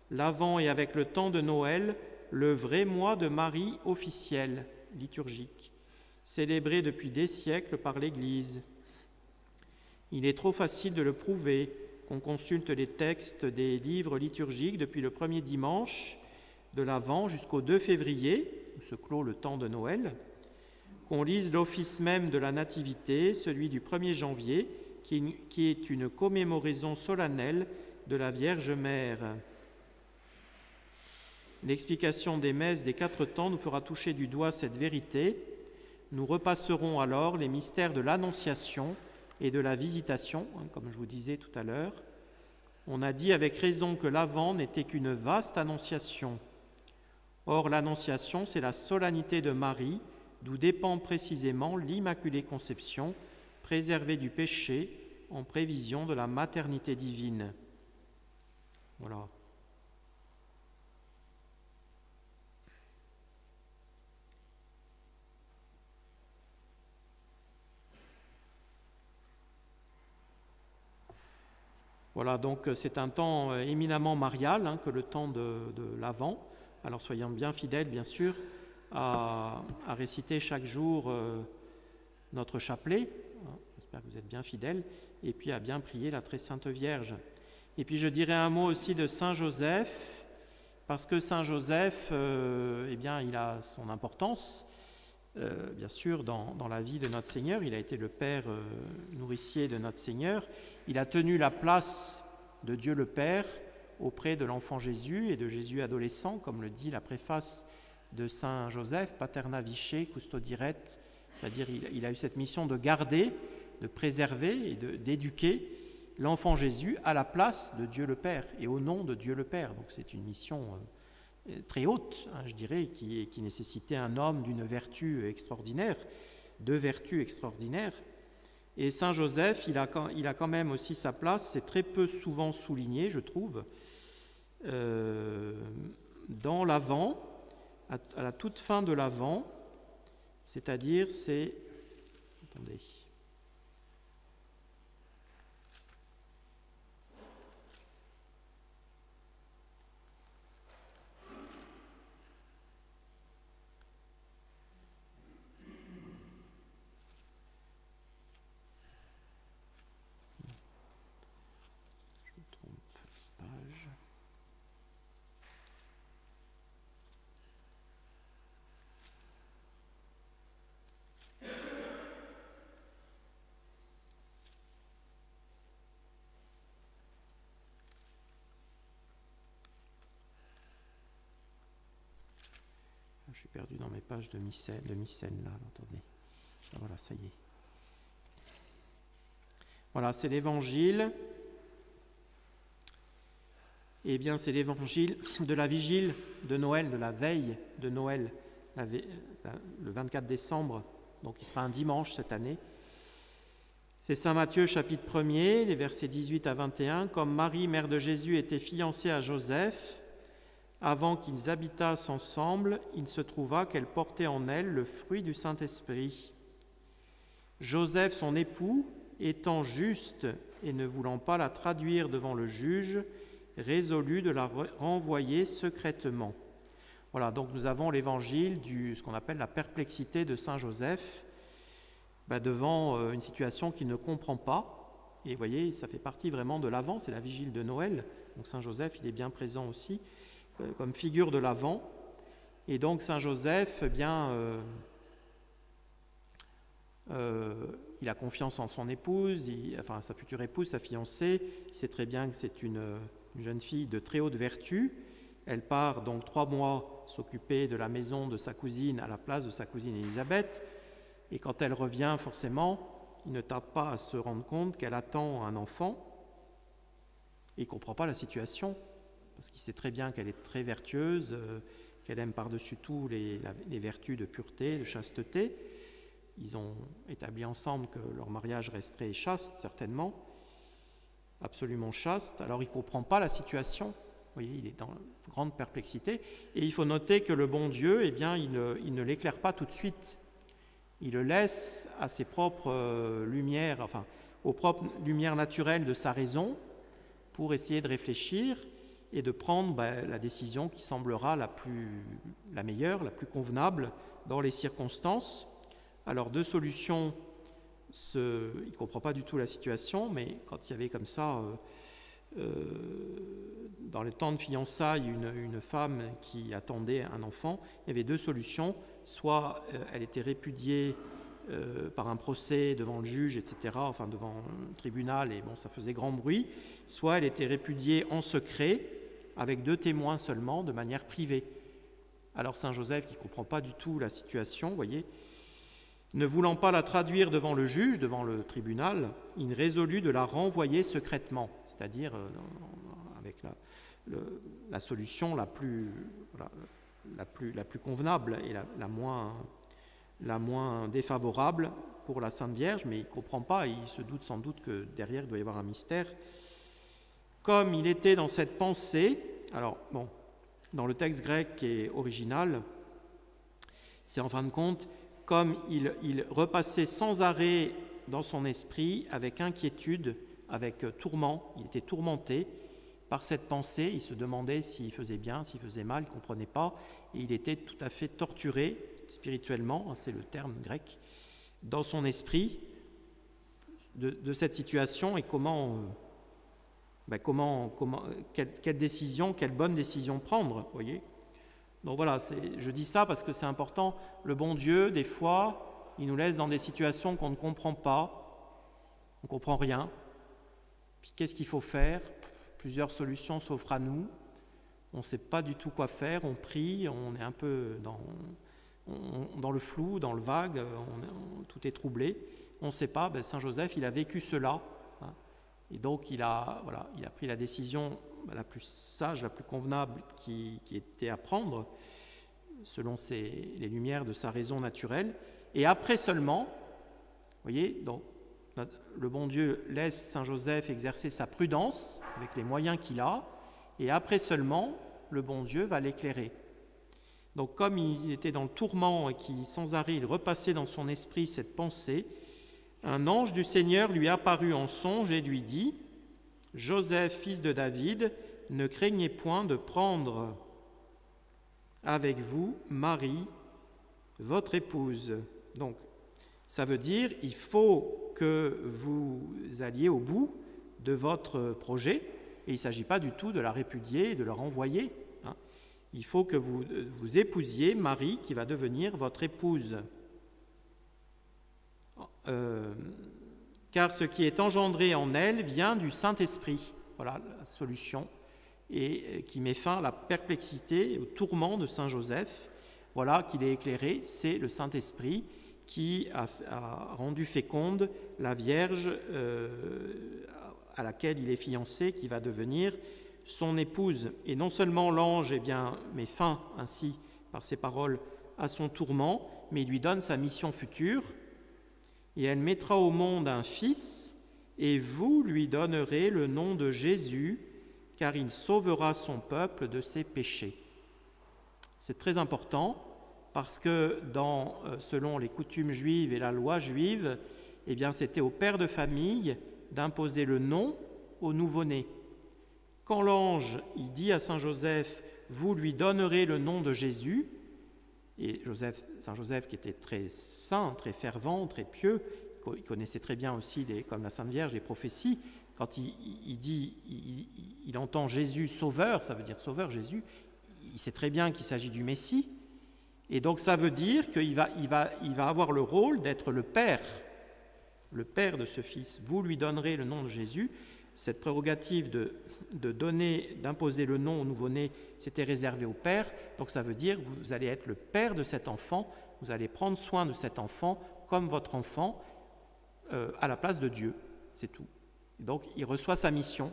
l'Avent est avec le temps de Noël le vrai mois de Marie officiel, liturgique, célébré depuis des siècles par l'Église. Il est trop facile de le prouver, qu'on consulte les textes des livres liturgiques depuis le premier dimanche de l'Avent jusqu'au 2 février, où se clôt le temps de Noël, qu'on lise l'office même de la Nativité, celui du 1er janvier, qui est une commémoraison solennelle de la Vierge Mère. L'explication des messes des 4 temps nous fera toucher du doigt cette vérité. Nous repasserons alors les mystères de l'Annonciation et de la Visitation, comme je vous disais tout à l'heure. On a dit avec raison que l'Avent n'était qu'une vaste Annonciation. Or, l'Annonciation, c'est la solennité de Marie, d'où dépend précisément l'Immaculée Conception, préservée du péché en prévision de la maternité divine. Voilà. Voilà, donc c'est un temps éminemment marial que le temps de l'Avent. Alors soyons bien fidèles, bien sûr, à réciter chaque jour notre chapelet. J'espère que vous êtes bien fidèles. Et puis à bien prier la Très Sainte Vierge. Et puis je dirais un mot aussi de Saint Joseph, parce que Saint Joseph, eh bien, il a son importance, bien sûr, dans la vie de notre Seigneur. Il a été le père nourricier de notre Seigneur. Il a tenu la place de Dieu le Père auprès de l'enfant Jésus et de Jésus adolescent, comme le dit la préface de Saint Joseph, Paterna Vice Custodiret, c'est-à-dire il a eu cette mission de garder, de préserver et d'éduquer l'enfant Jésus à la place de Dieu le Père et au nom de Dieu le Père. Donc c'est une mission très haute, je dirais, qui nécessitait un homme d'une vertu extraordinaire, de vertus extraordinaires. Et Saint Joseph, il a quand même aussi sa place, c'est très peu souvent souligné, je trouve, dans l'Avent, à la toute fin de l'Avent, c'est-à-dire c'est... Attendez. Je suis perdu dans mes pages de Mycène là, attendez. Ah, voilà, ça y est. Voilà, c'est l'évangile. Eh bien, c'est l'évangile de la vigile de Noël, de la veille de Noël, le 24 décembre, donc il sera un dimanche cette année. C'est Saint Matthieu, chapitre 1er, les versets 18 à 21. Comme Marie, mère de Jésus, était fiancée à Joseph, avant qu'ils habitassent ensemble, il se trouva qu'elle portait en elle le fruit du Saint-Esprit. Joseph, son époux, étant juste et ne voulant pas la traduire devant le juge, résolut de la renvoyer secrètement. Voilà, donc nous avons l'évangile ce qu'on appelle la perplexité de Saint Joseph, devant une situation qu'il ne comprend pas. Et vous voyez, ça fait partie vraiment de l'Avent, c'est la vigile de Noël. Donc Saint Joseph, il est bien présent aussi, comme figure de l'Avent. Et donc Saint Joseph, il a confiance en son épouse, sa future épouse, sa fiancée. Il sait très bien que c'est une jeune fille de très haute vertu. Elle part donc 3 mois s'occuper de la maison de sa cousine à la place de sa cousine Élisabeth. Et quand elle revient, forcément, il ne tarde pas à se rendre compte qu'elle attend un enfant. Et il ne comprend pas la situation, parce qu'il sait très bien qu'elle est très vertueuse, qu'elle aime par-dessus tout les vertus de pureté, de chasteté. Ils ont établi ensemble que leur mariage resterait chaste, certainement, absolument chaste. Alors il ne comprend pas la situation. Vous voyez, il est dans une grande perplexité. Et il faut noter que le bon Dieu, il ne l'éclaire pas tout de suite. Il le laisse à ses propres lumières, aux propres lumières naturelles de sa raison, pour essayer de réfléchir et de prendre la décision qui semblera la meilleure, la plus convenable dans les circonstances. Alors 2 solutions, il ne comprend pas du tout la situation, mais quand il y avait comme ça dans le temps de fiançailles, une femme qui attendait un enfant, il y avait deux solutions. Soit elle était répudiée par un procès devant le juge, etc., enfin devant le tribunal, et bon, ça faisait grand bruit, soit elle était répudiée en secret, avec 2 témoins seulement, de manière privée. Alors Saint Joseph, qui ne comprend pas du tout la situation, vous voyez, ne voulant pas la traduire devant le juge, devant le tribunal, il résolut de la renvoyer secrètement, c'est-à-dire avec la solution la plus convenable et la moins défavorable pour la Sainte Vierge, mais il ne comprend pas, et il se doute sans doute que derrière il doit y avoir un mystère. Comme il était dans cette pensée, alors bon, dans le texte grec qui est original, c'est en fin de compte, comme il repassait sans arrêt dans son esprit, avec inquiétude, avec tourment, il était tourmenté par cette pensée, il se demandait s'il faisait bien, s'il faisait mal, il ne comprenait pas, et il était tout à fait torturé spirituellement, c'est le terme grec, dans son esprit de cette situation et quelle décision, quelle bonne décision prendre, voyez. Donc voilà, je dis ça parce que c'est important. Le bon Dieu, des fois, il nous laisse dans des situations qu'on ne comprend pas, on ne comprend rien. Puis qu'est-ce qu'il faut faire? Plusieurs solutions s'offrent à nous. On ne sait pas du tout quoi faire, on prie, on est un peu dans le flou, dans le vague, tout est troublé. On ne sait pas, Saint Joseph, il a vécu cela. Hein, et donc il a pris la décision la plus sage, la plus convenable qui était à prendre, selon les lumières de sa raison naturelle. Et après seulement, vous voyez, donc, le bon Dieu laisse Saint Joseph exercer sa prudence avec les moyens qu'il a, et après seulement, le bon Dieu va l'éclairer. Donc comme il était dans le tourment et qu'il sans arrêt il repassait dans son esprit cette pensée, un ange du Seigneur lui apparut en songe et lui dit : « Joseph, fils de David, ne craignez point de prendre avec vous Marie, votre épouse. » Donc, ça veut dire il faut que vous alliez au bout de votre projet, et il ne s'agit pas du tout de la répudier et de la renvoyer. Hein. Il faut que vous épousiez Marie qui va devenir votre épouse. Car ce qui est engendré en elle vient du Saint-Esprit. Voilà la solution, et qui met fin à la perplexité et au tourment de Saint Joseph. Voilà qu'il est éclairé, c'est le Saint-Esprit qui a rendu féconde la Vierge à laquelle il est fiancé, qui va devenir son épouse. Et non seulement l'ange met fin ainsi par ses paroles à son tourment, mais il lui donne sa mission future. Et elle mettra au monde un fils, et vous lui donnerez le nom de Jésus, car il sauvera son peuple de ses péchés. C'est très important, parce que selon les coutumes juives et la loi juive, c'était au père de famille d'imposer le nom au nouveau-né. Quand l'ange dit à Saint Joseph « Vous lui donnerez le nom de Jésus », et Saint Joseph, qui était très saint, très fervent, très pieux, il connaissait très bien aussi, comme la Sainte Vierge, les prophéties. Quand il entend Jésus sauveur, ça veut dire sauveur Jésus, il sait très bien qu'il s'agit du Messie. Et donc ça veut dire qu'il va avoir le rôle d'être le père de ce fils. Vous lui donnerez le nom de Jésus. Cette prérogative d'imposer le nom au nouveau-né, c'était réservé au père. Donc ça veut dire que vous allez être le père de cet enfant, vous allez prendre soin de cet enfant comme votre enfant à la place de Dieu. C'est tout. Donc il reçoit sa mission.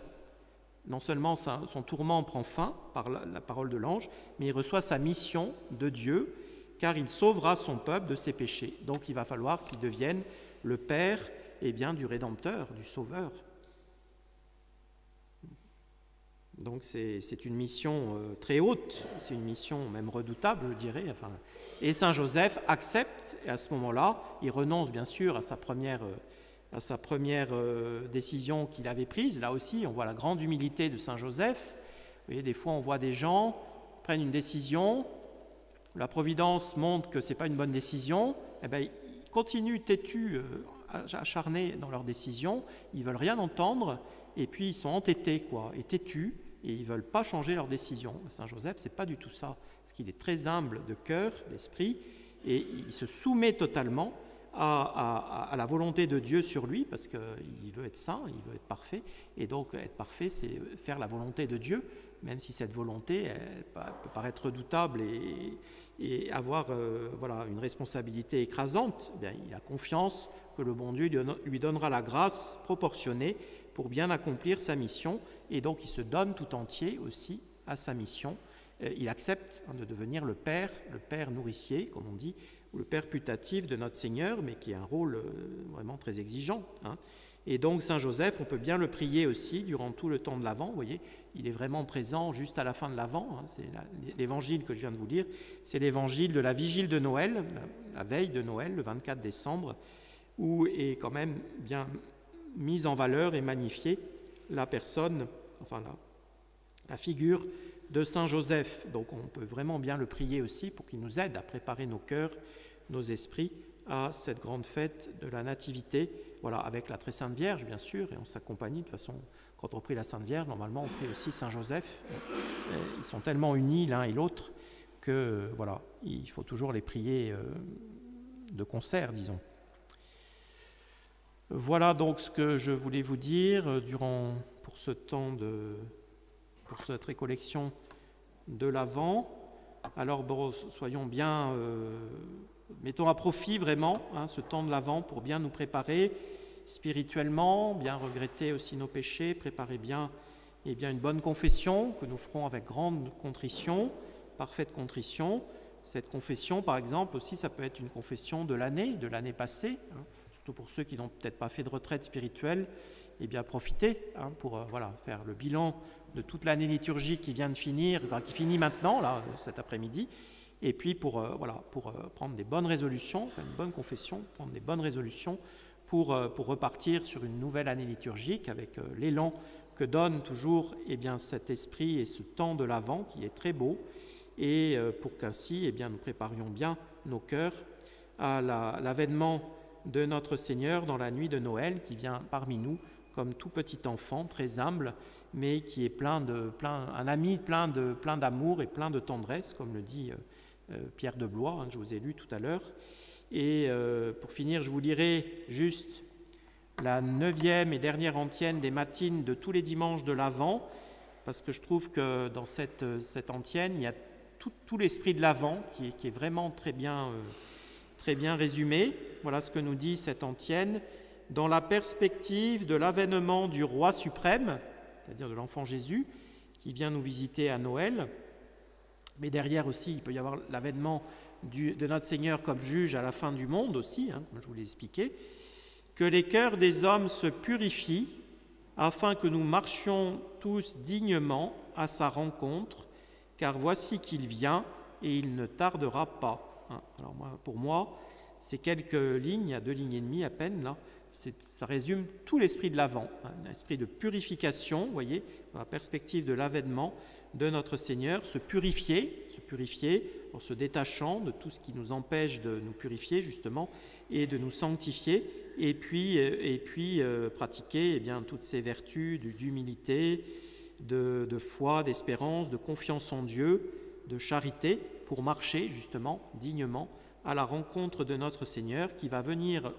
Non seulement son tourment prend fin par la parole de l'ange, mais il reçoit sa mission de Dieu, car il sauvera son peuple de ses péchés. Donc il va falloir qu'il devienne le père du Rédempteur, du Sauveur. Donc c'est une mission très haute, c'est une mission même redoutable, je dirais. Et Saint Joseph accepte, et à ce moment-là, il renonce bien sûr à sa première décision qu'il avait prise. Là aussi, on voit la grande humilité de Saint Joseph. Vous voyez, des fois, on voit des gens prennent une décision, la Providence montre que ce n'est pas une bonne décision, ils continuent têtus, acharnés dans leur décision, ils ne veulent rien entendre, et puis ils sont entêtés, et têtus, et ils ne veulent pas changer leur décision. Saint Joseph, ce n'est pas du tout ça, parce qu'il est très humble de cœur, d'esprit, et il se soumet totalement à la volonté de Dieu sur lui, parce qu'il veut être saint, il veut être parfait, et donc être parfait, c'est faire la volonté de Dieu, même si cette volonté peut paraître redoutable et avoir une responsabilité écrasante. Eh bien, il a confiance que le bon Dieu lui donnera la grâce proportionnée pour bien accomplir sa mission, et donc il se donne tout entier aussi à sa mission. Il accepte de devenir le père nourricier, comme on dit, ou le père putatif de notre Seigneur, mais qui a un rôle vraiment très exigeant. Et donc Saint Joseph, on peut bien le prier aussi durant tout le temps de l'Avent. Vous voyez, il est vraiment présent juste à la fin de l'Avent. C'est l'évangile que je viens de vous lire, c'est l'évangile de la vigile de Noël, la veille de Noël, le 24 décembre, où est quand même bien mise en valeur et magnifiée la personne, la figure de Saint Joseph. Donc on peut vraiment bien le prier aussi pour qu'il nous aide à préparer nos cœurs, nos esprits à cette grande fête de la Nativité, avec la très Sainte Vierge bien sûr, et on s'accompagne de toute façon, quand on prie la Sainte Vierge, normalement on prie aussi Saint Joseph. Ils sont tellement unis l'un et l'autre que il faut toujours les prier de concert, disons. Voilà donc ce que je voulais vous dire pour cette récollection de l'Avent. Alors soyons bien, mettons à profit vraiment ce temps de l'Avent pour bien nous préparer spirituellement, bien regretter aussi nos péchés, préparer bien une bonne confession que nous ferons avec grande contrition, parfaite contrition. Cette confession, par exemple, aussi, ça peut être une confession de l'année passée, surtout pour ceux qui n'ont peut-être pas fait de retraite spirituelle, profitez pour faire le bilan de toute l'année liturgique qui vient de finir, qui finit maintenant, là, cet après-midi, et puis pour prendre des bonnes résolutions, faire une bonne confession, prendre des bonnes résolutions pour repartir sur une nouvelle année liturgique avec l'élan que donne toujours cet esprit et ce temps de l'Avent qui est très beau, et pour qu'ainsi nous préparions bien nos cœurs à l'avènement de notre Seigneur dans la nuit de Noël qui vient parmi nous comme tout petit enfant, très humble, mais qui est un ami plein d'amour et plein de tendresse, comme le dit Pierre de Blois, je vous ai lu tout à l'heure. Et pour finir, je vous lirai juste la 9e et dernière antienne des matines de tous les dimanches de l'Avent, parce que je trouve que dans cette antienne, il y a tout l'esprit de l'Avent qui est vraiment très bien résumé. Voilà ce que nous dit cette antienne. Dans la perspective de l'avènement du Roi suprême, c'est-à-dire de l'enfant Jésus, qui vient nous visiter à Noël, mais derrière aussi, il peut y avoir l'avènement de notre Seigneur comme juge à la fin du monde aussi, comme je vous l'ai expliqué, que les cœurs des hommes se purifient afin que nous marchions tous dignement à sa rencontre, car voici qu'il vient et il ne tardera pas. Alors pour moi, ces quelques lignes, il y a 2 lignes et demie à peine là, ça résume tout l'esprit de l'Avent, un esprit de purification, vous voyez, dans la perspective de l'avènement de notre Seigneur, se purifier en se détachant de tout ce qui nous empêche de nous purifier justement et de nous sanctifier, et puis pratiquer toutes ces vertus d'humilité, de foi, d'espérance, de confiance en Dieu, de charité, pour marcher justement dignement à la rencontre de notre Seigneur qui va venir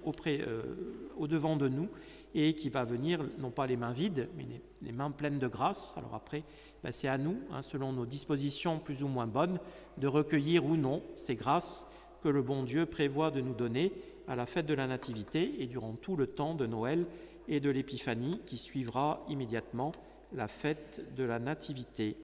au-devant de nous et qui va venir non pas les mains vides, mais les mains pleines de grâce. Alors après, c'est à nous, selon nos dispositions plus ou moins bonnes, de recueillir ou non ces grâces que le bon Dieu prévoit de nous donner à la fête de la Nativité et durant tout le temps de Noël et de l'Épiphanie qui suivra immédiatement la fête de la Nativité.